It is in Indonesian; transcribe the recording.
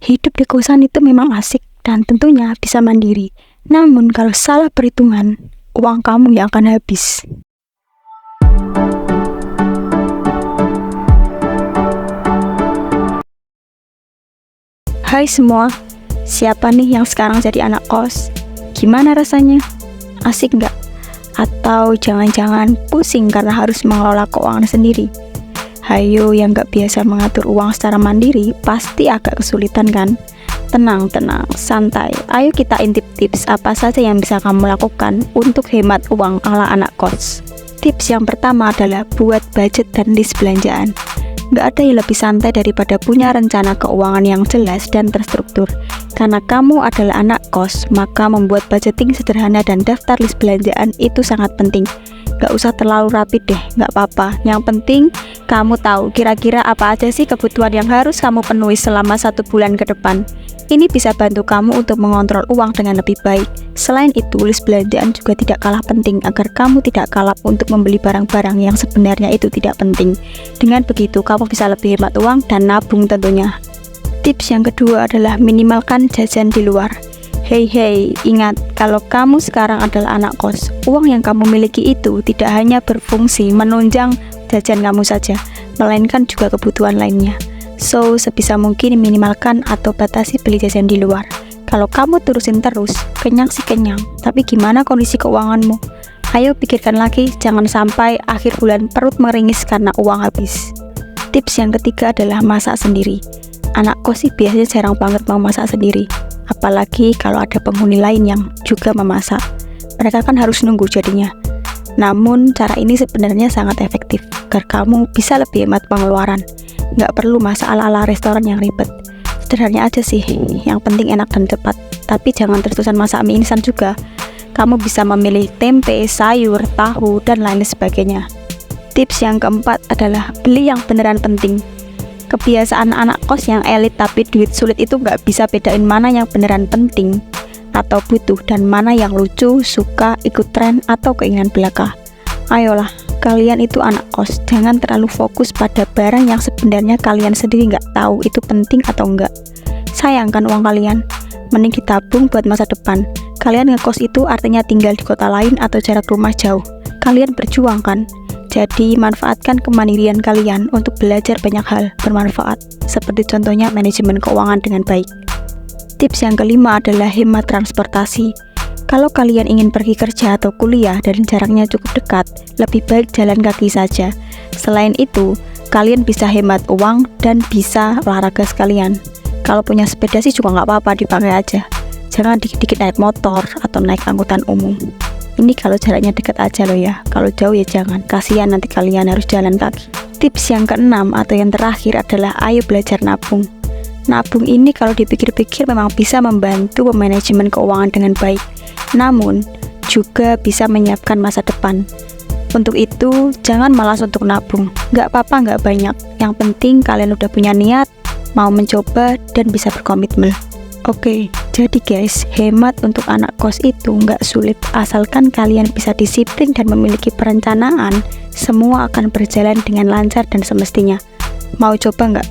Hidup di kosan itu memang asik dan tentunya bisa mandiri. Namun kalau salah perhitungan, uang kamu yang akan habis. Hai semua, siapa nih yang sekarang jadi anak kos? Gimana rasanya? Asik nggak? Atau jangan-jangan pusing karena harus mengelola keuangan sendiri? Hayo yang nggak biasa mengatur uang secara mandiri, pasti agak kesulitan kan? Tenang, santai. Ayo kita intip tips apa saja yang bisa kamu lakukan untuk hemat uang ala anak kos. Tips yang pertama adalah buat budget dan list belanjaan. Nggak ada yang lebih santai daripada punya rencana keuangan yang jelas dan terstruktur. Karena kamu adalah anak kos, maka membuat budgeting sederhana dan daftar list belanjaan itu sangat penting. Nggak usah terlalu rapi deh, nggak apa-apa. Yang penting kamu tahu kira-kira apa aja sih kebutuhan yang harus kamu penuhi selama 1 bulan ke depan. Ini bisa bantu kamu untuk mengontrol uang dengan lebih baik. Selain itu, list belanjaan juga tidak kalah penting agar kamu tidak kalap untuk membeli barang-barang yang sebenarnya itu tidak penting. Dengan begitu, kamu bisa lebih hemat uang dan nabung tentunya. Tips yang kedua adalah minimalkan jajan di luar. Hey, ingat, kalau kamu sekarang adalah anak kos, uang yang kamu miliki itu tidak hanya berfungsi menunjang jajan kamu saja, melainkan juga kebutuhan lainnya. So, sebisa mungkin minimalkan atau batasi beli jajan di luar. Kalau kamu terusin terus, kenyang sih kenyang, tapi gimana kondisi keuanganmu? Ayo pikirkan lagi, jangan sampai akhir bulan perut meringis karena uang habis. Tips yang ketiga adalah masak sendiri. Anak kos sih biasanya jarang banget mau masak sendiri, apalagi kalau ada penghuni lain yang juga memasak. Mereka kan harus nunggu jadinya. Namun, cara ini sebenarnya sangat efektif, agar kamu bisa lebih hemat pengeluaran. Nggak perlu masak ala-ala restoran yang ribet. Sederhana aja sih, yang penting enak dan cepat. Tapi jangan terus-terusan masak mie instan juga. Kamu bisa memilih tempe, sayur, tahu, dan lain sebagainya. Tips yang keempat adalah beli yang beneran penting. Kebiasaan anak kos yang elit tapi duit sulit itu nggak bisa bedain mana yang beneran penting atau butuh dan mana yang lucu, suka, ikut tren, atau keinginan belaka. Ayolah, kalian itu anak kos, jangan terlalu fokus pada barang yang sebenarnya kalian sendiri nggak tahu itu penting atau enggak. Sayangkan uang kalian, mending ditabung buat masa depan. Kalian ngekos itu artinya tinggal di kota lain atau jarak rumah jauh. Kalian berjuang kan? Jadi manfaatkan kemandirian kalian untuk belajar banyak hal bermanfaat, seperti contohnya manajemen keuangan dengan baik. Tips yang kelima adalah hemat transportasi. Kalau kalian ingin pergi kerja atau kuliah dan jaraknya cukup dekat, lebih baik jalan kaki saja. Selain itu, kalian bisa hemat uang dan bisa olahraga sekalian. Kalau punya sepeda sih juga nggak apa-apa, dipakai aja. Jangan dikit-dikit naik motor atau naik angkutan umum. Ini kalau jaraknya dekat aja loh ya. Kalau jauh ya jangan, kasihan nanti kalian harus jalan kaki. Tips yang keenam atau yang terakhir adalah ayo belajar nabung. Nabung ini kalau dipikir-pikir memang bisa membantu manajemen keuangan dengan baik. Namun, juga bisa menyiapkan masa depan. Untuk itu, jangan malas untuk nabung. Nggak apa-apa, nggak banyak. Yang penting kalian udah punya niat, mau mencoba, dan bisa berkomitmen. Oke, jadi guys, hemat untuk anak kos itu nggak sulit. Asalkan kalian bisa disiplin dan memiliki perencanaan, semua akan berjalan dengan lancar dan semestinya. Mau coba nggak?